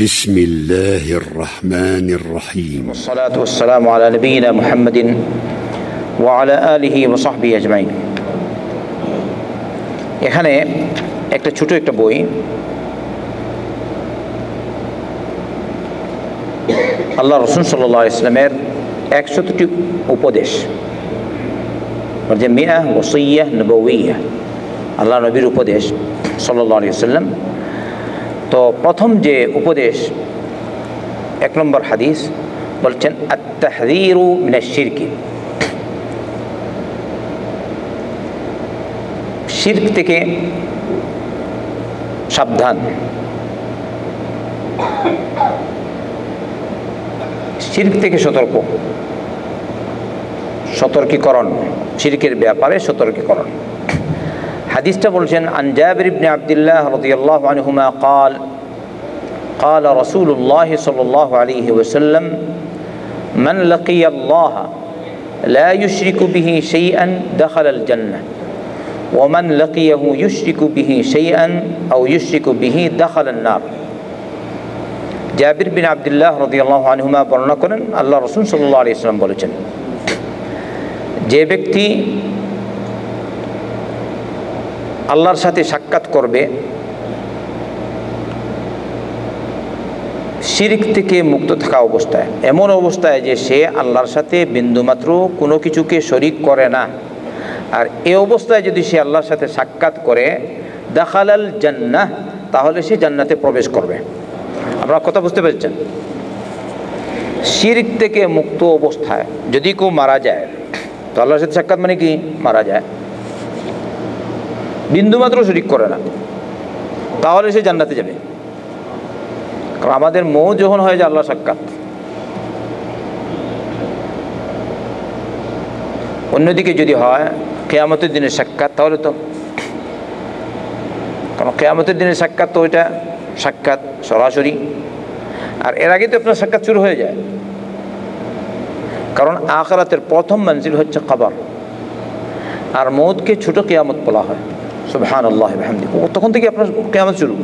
بسم الله الرحمن الرحيم والصلاة والسلام على نبينا محمد وعلى آله وصحبه أجمعين। এখানে একটা ছোট একটা বই, আল্লাহ রাসূল সাল্লাল্লাহু আলাইহি ওয়াসাল্লামের 100টি উপদেশ, যে মিআহ ওয়াসিয়্যাহ নবওয়িয়্যাহ, আল্লাহ নবীর উপদেশ সাল্লাল্লাহু আলাইহি ওয়াসাল্লাম। তো প্রথম যে উপদেশ, 1 নম্বর হাদিস বলছেন আত-তাহযীরু মিনাশ শিরকি, শিরক থেকে সাবধান। শিরক থেকে সতর্কীকরণ, শিরকের ব্যাপারে সতর্কীকরণ। হাদিসটা বলছেন আন জাবির ইবনে আব্দুল্লাহ রাদিয়াল্লাহু আনহুমা قال قال رسول الله صلى الله عليه وسلم من لقي الله لا يشرك به شيئا دخل الجنة ومن لقيه يشرك به شيئا أو يشرك به دخل النار। জাবির বিন আব্দুল্লাহ রাদিয়াল্লাহু আনহুমা বর্ণনা করেন, আল্লাহ রাসূল সাল্লাল্লাহু আলাইহি ওয়াসাল্লাম বলেছেন, যে ব্যক্তি আল্লাহর সাথে সাক্ষাৎ করবে শিরক থেকে মুক্ত থাকা অবস্থায়, এমন অবস্থায় যে সে আল্লাহর সাথে বিন্দুমাত্র কোনো কিছুকে শরীক করে না, আর এই অবস্থায় যদি সে আল্লাহর সাথে সাক্ষাৎ করে দাখালাল জান্নাহ, তাহলে সে জান্নাতে প্রবেশ করবে। আপনারা কথা বুঝতে পেরেছেন? শিরক থেকে মুক্ত অবস্থায় যদি কেউ মারা যায়, তো আল্লাহর সাথে সাক্ষাৎ মানে কি? মারা যায়, বিন্দুমাত্র শরীক করে না, তাহলে সে জান্নাতে যাবে। কারণ আমাদের মৌত যখন হয়ে যায় আল্লাহর সাক্ষাৎ। অন্যদিকে যদি হয় কিয়ামতের দিনের সাক্ষাৎ, তাহলে তো, কারণ কিয়ামতের দিনের সাক্ষাৎ তো ওইটা সাক্ষাৎ সরাসরি, আর এর আগে তো আপনার সাক্ষাৎ শুরু হয়ে যায়। কারণ আখিরাতের প্রথম মঞ্জিল হচ্ছে কবর, আর মৌতকে ছোট কিয়ামত বলা হয়। সুবহানাল্লাহ ওয়া বিহামদিহি, তখন থেকে আপনার কিয়ামত শুরু।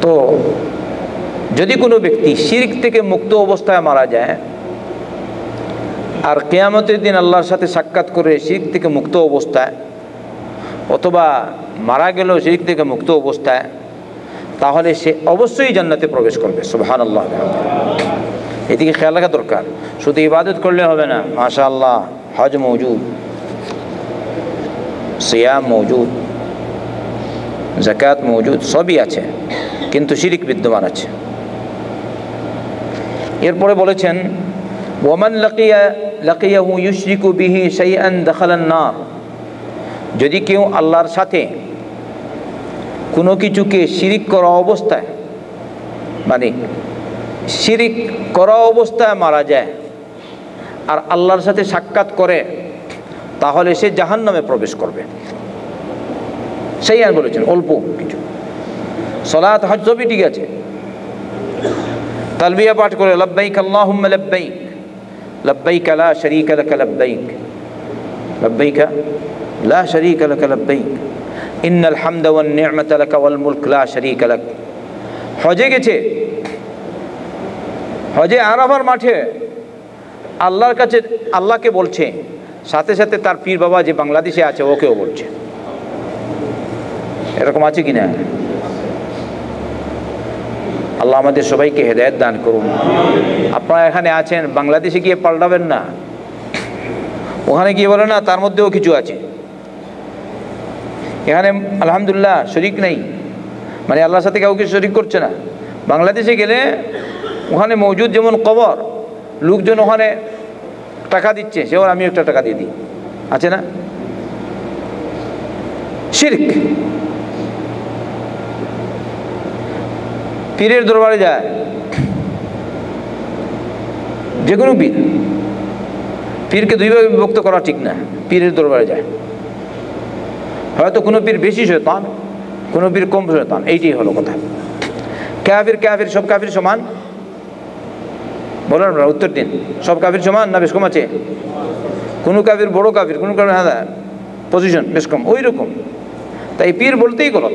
তো যদি কোনো ব্যক্তি শিরক থেকে মুক্ত অবস্থায় মারা যায় আর কিয়ামতের দিন আল্লাহর সাথে সাক্ষাৎ করে শিরক থেকে মুক্ত অবস্থায়, অথবা মারা গেল শিরক থেকে মুক্ত অবস্থায়, তাহলে সে অবশ্যই জান্নাতে প্রবেশ করবে। সুবহানাল্লাহ ওয়া বিহামদিহি। এদিকে খেয়াল রাখা দরকার। শুধু ইবাদত করলে হবে না। মাশাআল্লাহ, হজ মৌজুদ, সিয়াম মৌজুদ, যাকাত মৌজুদ, সবই আছে, কিন্তু শিরক বিদ্যমান আছে। এরপরে বলেছেন ওয়ামান লাকিয়াহু ইউশরিকু বিহি শাইআন দাখালান নার, যদি কেউ আল্লাহর সাথে কোনো কিছুকে শিরিক করা অবস্থায়, মানে শিরিক করা অবস্থায় মারা যায় আর আল্লাহর সাথে সাক্ষাৎ করে, তাহলে সে জাহান্নামে প্রবেশ করবে। সেই আর বলেছেন অল্প কিছু। সালাত হজ সবই ঠিক আছে, তালবিয়া পাঠ করে লব্বাইক আল্লাহুম্মা লব্বাইক, লব্বাইক লা শারীকা লাক লব্বাইক, লব্বাইক লা শারীকা লাক লব্বাইক, ইন্নাল হামদা ওয়ান নি'মাতা লাক ওয়াল মুলক লা শারীকা লাক। হজে গেছে, হজে আরাফার মাঠে আল্লাহর কাছে আল্লাহকে বলছে, সাথে সাথে তার পীর বাবা যে বাংলাদেশে আছে ওকেও বলছে। এরকম আছে কি না? আল্লাহ আমাদের সবাইকে হেদায়েত দান করুন। আপনারা এখানে আছেন, বাংলাদেশে গিয়ে পাল্টাবেন না, ওখানে গিয়ে বলে না তার মধ্যেও কিছু আছে। এখানে আলহামদুলিল্লাহ শরীক নেই, মানে আল্লাহর সাথে কাউকে শরীক করছে না। বাংলাদেশে গেলে ওখানে মৌজুদ যেমন কবর, লোকজন ওখানে টাকা দিচ্ছে, সেও আমি একটা টাকা দিয়ে দিই, আছে না? শিরক। পীরের দরবারে যায়, যে কোনো পীর, পীরকে দুই ভাগে বিভক্ত করা ঠিক না। পীরের দরবারে যায়, হয়তো কোনো পীর বেশি শয়তান, কোনো পীর কম শয়তান, এইটাই হলো কথা। কাফির কাফির, সব কাফির সমান? বলেন আপনারা, উত্তর দিন। সব কাফির সমান না বেশ কম আছে? কোনো কাফির বড় কাফির, কোনো কাফির হ্যাঁ পজিশন বেশ কম, ওই রকম। তাই পীর বলতেই গলত।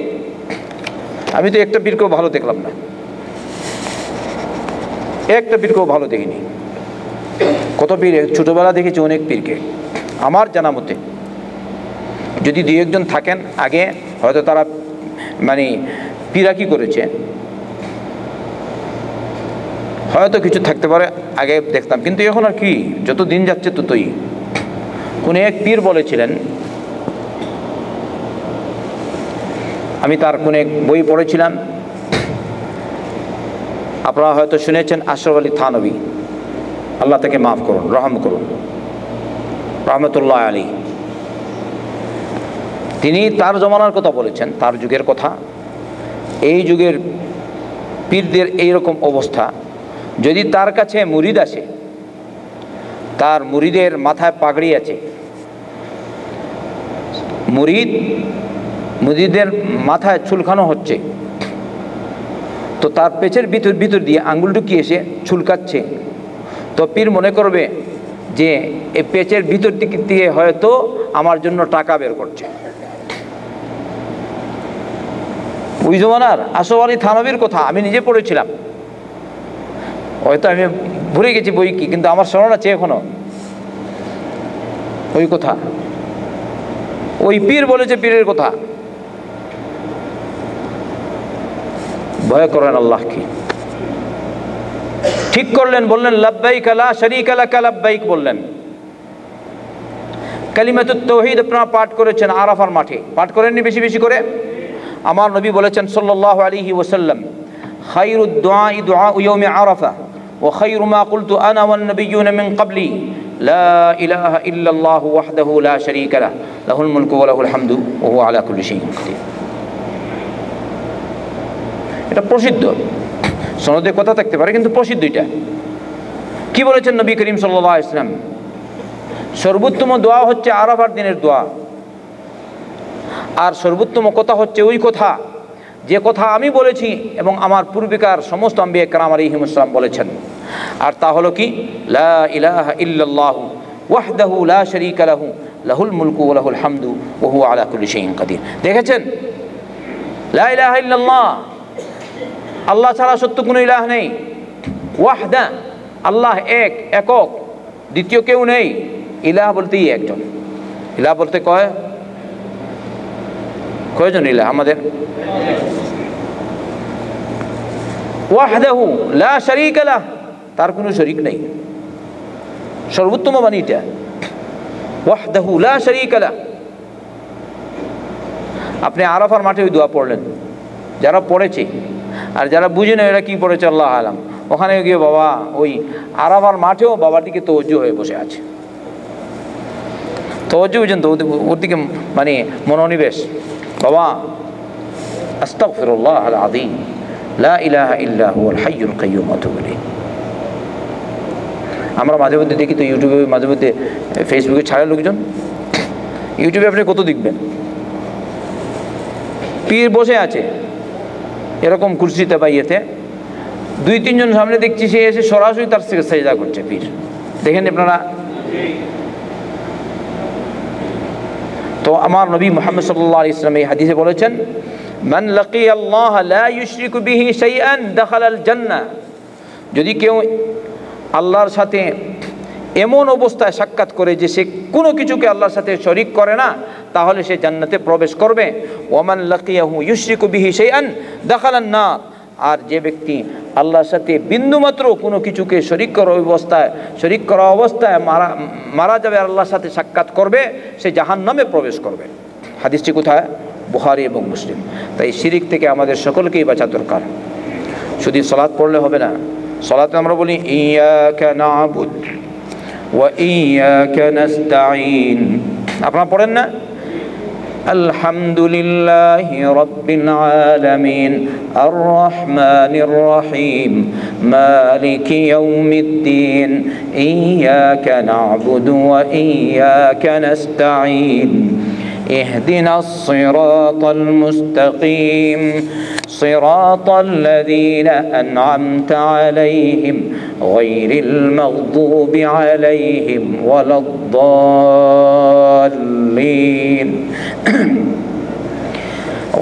আমি তো একটা পীরকেও ভালো দেখলাম না, একটা পীরকেও ভালো দেখিনি। কত পীর ছোটবেলা দেখেছি, অনেক পীরকে আমার জানা মতে। যদি দুই একজন থাকেন আগে, হয়তো তারা মানে পীরাকি করেছে, হয়তো কিছু থাকতে পারে, আগে দেখতাম। কিন্তু এখন আর কি, যত দিন যাচ্ছে ততই। কোন এক পীর বলেছিলেন, আমি তার কোন এক বই পড়েছিলাম, আপনারা হয়তো শুনেছেন, আশরাফ আলী থানভী, আল্লাহ তাকে মাফ করুন, রহম করুন, রহমতুল্লাহ আলী। তিনি তার জমানার কথা বলেছেন, তার যুগের কথা। এই যুগের পীরদের এইরকম অবস্থা, যদি তার কাছে মুরিদ আসে, তার মুরিদের মাথায় পাগড়ি আছে, মুরিদের মাথায় চুলকানো হচ্ছে, তো তার পেটের ভিতর দিয়ে আঙ্গুল ঢুকিয়ে এসে চুলকাচ্ছে, তো পীর মনে করবে যে এই পেটের ভিতর দিক দিয়ে হয়তো আমার জন্য টাকা বের করছে। ওই জমানার আশরাফ আলী থানভীর কথা আমি নিজে পড়েছিলাম, হয়তো আমি ভুলে গেছি বই কি, কিন্তু আমার স্মরণ আছে এখনো ওই কথা। ওই পীর বলেছে পীরের কথা। ভয় করেন আল্লাহকে। ঠিক করলেন, বললেন লাব্বাইক লা শারীকা লাক লাব্বাইক বললেন। কালিমাতুত তাওহীদ আপনারা পাঠ করেছেন আরাফার মাঠে, পাঠ করেননি বেশি বেশি করে? আমার নবী বলেছেন সাল্লাল্লাহু আলাইহি ওয়াসাল্লাম, খায়রুদ দুআই দুআউ ইয়াউমি আরাফা ওয়া খায়রু মা কুলতু আনা ওয়ান নাবিয়্যুনা মিন ক্বাবলি লা ইলাহা ইল্লাল্লাহু ওয়াহদাহু লা শারীকা লাহু লাহুল মুলকু ওয়া লাহুল হামদু ওয়া হুয়া আলা কুল্লি শাইইন কাদির। এটা প্রসিদ্ধ, সনদে কথা থাকতে পারে কিন্তু প্রসিদ্ধ। এটা কি বলেছেন নবী করিম সাল্লাল্লাহু আলাইহি ওয়াসাল্লাম? সর্বোত্তম দোয়া হচ্ছে আরাফার দিনের দোয়া, আর সর্বোত্তম কথা হচ্ছে ওই কথা যে কথা আমি বলেছি এবং আমার পূর্বিকার সমস্ত আম্বিয়া কেরাম আলাইহিমুস সালাম বলেছেন। আর তা হলো কি, লা ইলাহা ইল্লাল্লাহু ওয়াহদাহু লা শারীকা লাহু লাহুল মুলকু ওয়া লাহুল হামদু ওয়া হুয়া আলা কুল্লি শাইইন কাদির। দেখেছেন, লা ইলাহা ইল্লাল্লাহ, আল্লাহ ছাড়া সত্য কোনো ইলাহ নেই। ওয়াহদা, আল্লাহ এক, একক, দ্বিতীয় কেউ নেই। ইলাহ বলতেই একজন। ইলাহ বলতে কয়জন ইলাহ আমাদের? ওয়াহদাহু লা শারীকা লাহু, তার কোনো শরীক নেই। সর্বোত্তম বাণী এটা, ওয়াহদাহু লা শারীকা লাহু। আপনি আরাফার মাঠে ওই দোয়া পড়লেন, যারা পড়েছে আর যারা বুঝে না এরা কি পড়েছে আল্লাহ আলাম, ওখানে গিয়ে বাবা ওই আরাফার মাঠেও বাবার দিকে তওয়াজ্জুহ হয়ে বসে আছে। তওয়াজ্জুহ বুঝেন তো, ওর দিকে মানে মনোনিবেশ। বাবা আস্তাগফিরুল্লাহ আল আযীম লা ইলাহা ইল্লা হুয়াল হাইয়ুল কাইয়্যুম ওয়া আতুবু ইলাইহি। আমরা মাঝে মধ্যে দেখি তো ইউটিউবে, মাঝে মধ্যে ফেসবুকে ছাড়ে লোকজন। ইউটিউবে আপনি কত দেখবেন, পীর বসে আছে এরকম কুরসিতে বা ইয়েতে, দুই তিনজন সামনে দেখছি, সে এসে সরাসরি তার থেকে সেজদা করছে পীর। দেখেন আপনারা। তো আমার নবী মুহাম্মদ সাল্লাল্লাহু আলাইহি ওয়াসাল্লাম এই হাদিসে বলেছেন, মান লাকিয়াল্লাহ লা ইউশরিকু বিহি শাইআন দাখালাল জান্নাহ। যদি কেউ আল্লাহর সাথে এমন অবস্থায় সাক্ষাৎ করে যে সে কোনো কিছুকে আল্লাহর সাথে শরীক করে না, তাহলে সে জান্নাতে প্রবেশ করবে। ওয়ামান লাকিয়াহু ইউশরিকু বিহি শাইআন দাখালান নার। আর যে ব্যক্তি আল্লাহর সাথে বিন্দুমাত্র কোনো কিছুকে শরীক করা অবস্থায় মারা যাবে, আল্লাহর সাথে সাক্ষাৎ করবে, সে জাহান্নামে প্রবেশ করবে। হাদিসটি কোথায়? বুখারী এবং মুসলিম। তাই শিরিক থেকে আমাদের সকলকেই বাঁচা দরকার। শুধু সালাত পড়লে হবে না। সালাতে আমরা বলি ইয়াকা না'বুদ ওয়া ইয়াকা নাস্তাঈন, আপনারা পড়েন না? আলহামদুলিল্লাহি রাব্বিল আলামিন আর রহমানির রহিম মালিকি ইয়াউমিদ্দিন ইয়াকা না'বুদু ওয়া ইয়াকা নাস্তাঈন اهدنا الصراط المستقيم صراط الذين أنعمت عليهم غير المغضوب عليهم ولا الضالين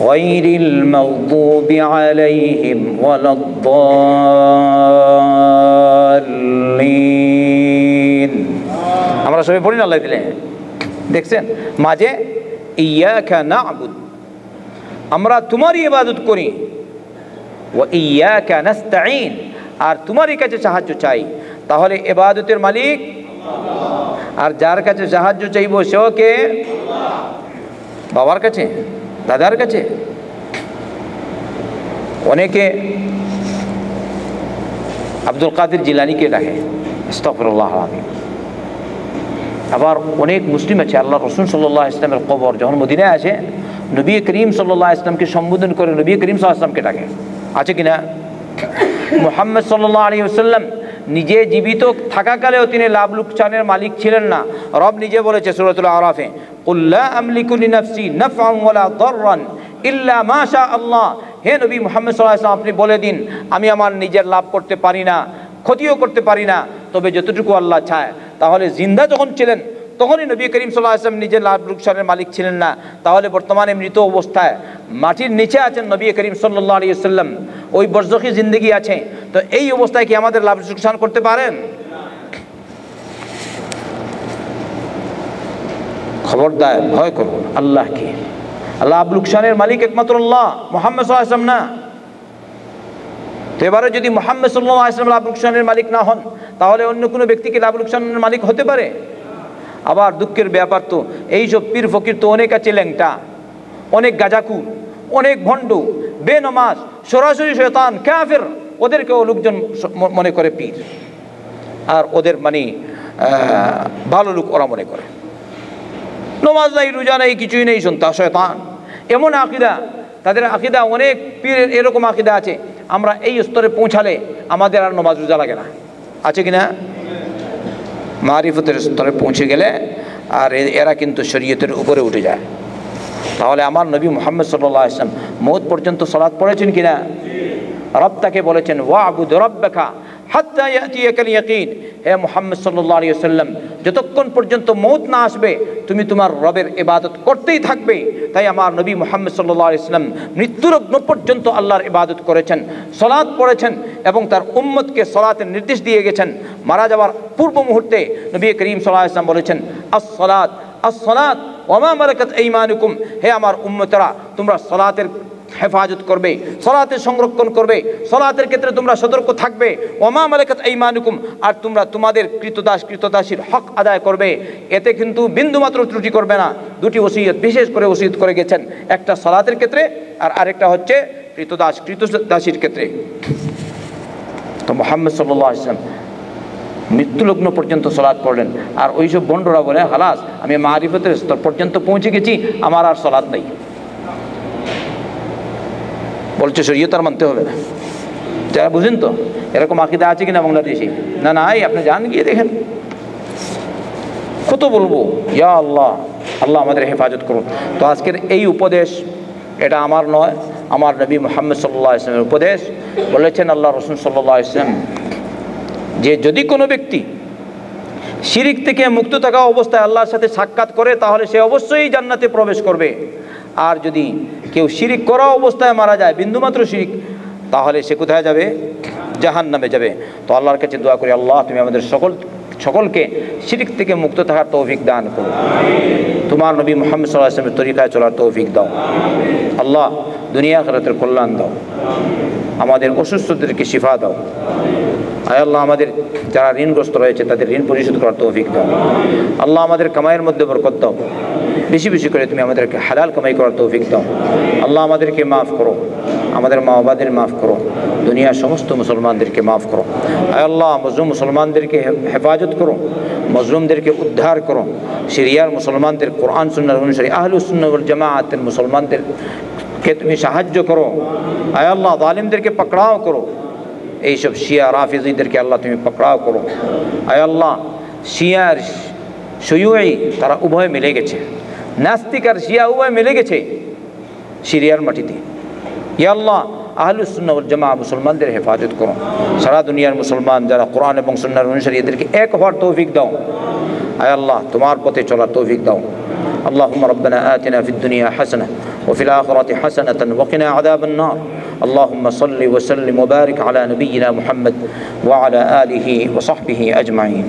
গায়রিল মাগদুবি আলাইহিম ওয়ালাদ-দাল্লিন। আমরা সবাই পড়ি না আল্লাহ দিলে, দেখছেন মাঝে ইয়াকা না'বুদ, আমরা তোমারই ইবাদত করি, ওয়া ইয়াকা নাস্তাঈন, আর তোমারই কাছে সাহায্য চাই। তাহলে ইবাদতের মালিক আর যার কাছে সাহায্য চাইব সেও কে? বাবার কাছে, দাদার কাছে। অনেকে আব্দুল কাদের জিলানিকে ডাকে, আস্তাগফিরুল্লাহ আলামিন। আবার অনেক মুসলিম আছে আল্লাহ রসুল সাল্লাল্লাহু আলাইহি ওয়াসাল্লামের কবর যখন মদিনায় আসে, নবী করিম সাল্লাল্লাহু আলাইহি ওয়াসাল্লামকে সম্বোধন করে নবী করিম সাল্লাল্লাহু আলাইহি ওয়াসাল্লামকে ডাকে, আছে কিনা? মুহাম্মদ সাল্লাল্লাহু আলাইহি ওয়াসাল্লাম নিজে জীবিত থাকাকালেও তিনি লাভ লোকসানের মালিক ছিলেন না। রব নিজে বলেছে সূরাতুল আরাফে, কুল লা আমলিকু লিনাফসি নাফআন ওয়ালা দাররান ইল্লা মা শা আল্লাহ। হে নবী মুহাম্মদ সাল্লাল্লাহু আলাইহি ওয়াসাল্লাম, আপনি বলে দিন আমি আমার নিজের লাভ করতে পারি না, ক্ষতিও করতে পারি না, তবে যতটুকু আল্লাহ চায়। তাহলে জিন্দা যখন ছিলেন তখনই নবী করিম সাল্লাল্লাহু আলাইহি ওয়াসাল্লাম নিজের লাভ লোকসানের মালিক ছিলেন না। তাহলে বর্তমানে মৃত অবস্থায় মাটির নিচে আছেন নবী করিম সাল্লাল্লাহু আলাইহি ওয়াসাল্লাম, ওই বরজখী জিন্দেগি আছে, তো এই অবস্থায় কি আমাদের লাভ লোকসান করতে পারেন? খবরদার, ভয় করুন আল্লাহকে। লাভ লোকসানের মালিক একমাত্র আল্লাহ, মুহাম্মদ সাল্লাল্লাহু আলাইহি ওয়াসাল্লাম না। তো এবারে যদি মুহাম্মদ সাল্লাল্লাহু আলাইহি ওয়াসাল্লাম লাভ লোকসানের মালিক না হন, তাহলে অন্য কোনো ব্যক্তি কি লাভ লোকসানের মালিক হতে পারে? আবার দুঃখের ব্যাপার তো এইসব পীর ফকির তো অনেক আছে ল্যাংটা, অনেক গাজাকুর, অনেক ভণ্ড, বেনমাজ, সরাসরি শয়তান, কাফের, ওদেরকেও লোকজন মনে করে পীর, আর ওদের মানে ভালো লোক ওরা মনে করে। নমাজ নাই, রোজা নাই, কিছুই নেই, শুনতা শয়তান, এমন আকিদা তাদের। আকিদা অনেক পীরের এরকম আকিদা আছে, আমরা এই স্তরে পৌঁছালে আমাদের আর নমাজ রোজা লাগে না, আছে কিনা? মারিফতের স্তরে পৌঁছে গেলে আর এরা কিন্তু শরীয়তের উপরে উঠে যায়। তাহলে আমার নবী মুহাম্মদ সাল্লাল্লাহু আলাইহি ওয়াসাল্লাম মওত পর্যন্ত সালাত পড়েছেন কিনা? রব তাকে বলেছেন ওয়াবুদ রাব্বাকা হাত্তা ইয়াতিয়াকাল ইয়াকিন। হে মুহাম্মদ সাল্লাল্লাহু আলাইহি ওয়াসাল্লাম, যতক্ষণ পর্যন্ত মওত না আসবে তুমি তোমার রবের ইবাদত করতেই থাকবে। তাই আমার নবী মুহাম্মদ সাল্লাল্লাহু আলাইহি ওয়াসাল্লাম মৃত্যুরগ্ন পর্যন্ত আল্লাহর ইবাদত করেছেন, সালাত পড়েছেন এবং তার উম্মতকে সালাতের নির্দেশ দিয়ে গেছেন। মারা যাওয়ার পূর্ব মুহূর্তে নবী করিম সাল্লাল্লাহু আলাইহি ওয়াসাল্লাম বলেছেন, আস-সালাত আস-সালাত ওয়া মা মালাকাত আইমানুকুম। হে আমার উম্মতরা, তোমরা সালাতের হেফাজত করবে, সালাতের সংরক্ষণ করবে, সালাতের ক্ষেত্রে তোমরা সতর্ক থাকবে। ওমা মালাকাত আইমানুকুম, আর তোমরা তোমাদের কৃতদাসীর হক আদায় করবে। এতে কিন্তু বিন্দুমাত্র ত্রুটি করবে না। দুটি ওসিয়ত বিশেষ করে ওসিয়ত করে গেছেন, একটা সালাতের ক্ষেত্রে আর আরেকটা হচ্ছে কৃতদাসীর ক্ষেত্রে। তো মুহাম্মদ সাল্লাল্লাহু আলাইহি ওয়াসাল্লাম মৃত্যুলগ্ন পর্যন্ত সালাত পড়লেন। আর ওইসব বন্ডরা বলে হালাস, আমি মারিফতের স্তর পর্যন্ত পৌঁছে গেছি, আমার আর সালাত নেই। বলছে শরীয়ত আর মানতে হবে না। যারা বুঝেন তো এরকম আকিদা আছে কিনা বাংলাদেশে? না নাই, আপনি যান গিয়ে দেখেন। কত বলবো, ইয়া আল্লাহ, আল্লাহ আমাদের হেফাজত করুন। তো আজকের এই উপদেশ এটা আমার নয়, আমার নবী মুহাম্মদ সাল্লাল্লাহু আলাইহি ওয়াসাল্লামের উপদেশ। বলেছেন আল্লাহ রাসূল সাল্লাল্লাহু আলাইহি ওয়াসাল্লাম যে যদি কোনো ব্যক্তি শিরিক থেকে মুক্ত থাকা অবস্থায় আল্লাহর সাথে সাক্ষাৎ করে তাহলে সে অবশ্যই জান্নাতে প্রবেশ করবে। আর যদি কেউ শিরিক করা অবস্থায় মারা যায়, বিন্দুমাত্র শিরিক, তাহলে সে কোথায় যাবে? জাহান্নামে যাবে। তো আল্লাহর কাছে দোয়া করি, আল্লাহ তুমি আমাদের সকলকে শিরিক থেকে মুক্ত থাকার তৌফিক দান করো। তোমার নবী মুহাম্মদ সাল্লাল্লাহু আলাইহি ওয়াসাল্লামের তরিকায় চলার তৌফিক দাও। আল্লাহ দুনিয়া আখিরাতের কল্যাণ দাও। আমাদের অসুস্থদেরকে শিফা দাও। আয় আল্লাহ, আমাদের যারা ঋণগ্রস্ত রয়েছে তাদের ঋণ পরিশোধ করার তৌফিক দাও। আল্লাহ আমাদের কামাইয়ের মধ্যে বরকত দাও। বেশি বেশি করে তুমি আমাদেরকে হালাল কামাই করার তৌফিক দাও। আল্লাহ আমাদেরকে মাফ করো, আমাদের মা বাবাদের মাফ করো, দুনিয়ার সমস্ত মুসলমানদেরকে মাফ করো। আয় আল্লাহ মজলুম মুসলমানদেরকে হেফাজত করো, মজলুমদেরকে উদ্ধার করো। সিরিয়ার মুসলমানদের কোরআন সুন্নাহর অনুসারী আহলুস সুন্নাহ ওয়াল জামাআতের মুসলমানদেরকে তুমি সাহায্য করো। আয় আল্লাহ জালিমদেরকে পাকড়াও করো। এইসব শিয়া রাফিজিদেরকে আল্লাহ তুমি পাকড়াও করো। আয় আল্লাহ শিয়ার শয়ুঈ তারা উভয় মিলে গেছে, নাস্তিক আর শিয়া উভয় মিলে গেছে সিরিয়ার মাটিতে। ইয়া আল্লাহ আহলুস সুন্নাহ ওয়াল জামাআহ মুসলমানদের হেফাজত করো। সারা দুনিয়ার মুসলমান যারা কোরআন এবং সুন্নাহর অনুসারী এদেরকে এক হওয়ার তৌফিক দাও। আয় আল্লাহ তোমার পথে চলার তৌফিক দাও। اللهم ربنا آتنا في الدنيا حسنة وفي الآخرة حسنة وقنا عذاب النار. اللهم صل وسلم وبارك على نبينا محمد وعلى آله وصحبه أجمعين.